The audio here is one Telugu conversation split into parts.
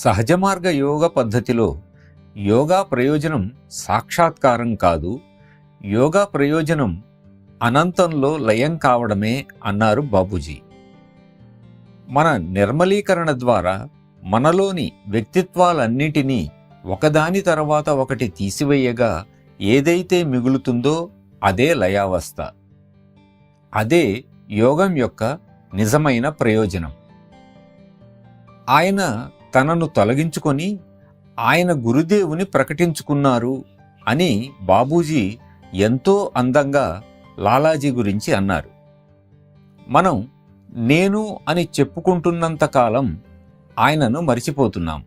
సహజ మార్గ యోగ పద్ధతిలో యోగా ప్రయోజనం సాక్షాత్కారం కాదు, యోగా ప్రయోజనం అనంతంలో లయం కావడమే అన్నారు బాపూజీ. మన నిర్మలీకరణ ద్వారా మనలోని వ్యక్తిత్వాలన్నిటినీ ఒకదాని తర్వాత ఒకటి తీసివేయగా ఏదైతే మిగులుతుందో అదే లయావస్థ. అదే యోగం యొక్క నిజమైన ప్రయోజనం. ఆయన తనను తొలగించుకొని ఆయన గురుదేవుని ప్రకటించుకున్నారు అని బాపూజీ ఎంతో అందంగా లాలాజీ గురించి అన్నారు. మనం నేను అని చెప్పుకుంటున్నంతకాలం ఆయనను మరిచిపోతున్నాం.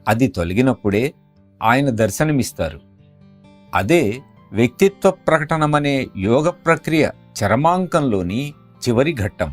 అది తొలగినప్పుడే ఆయన దర్శనమిస్తారు. అదే వ్యక్తిత్వ ప్రకటనమనే యోగ ప్రక్రియ చరమాంకంలోని చివరి ఘట్టం.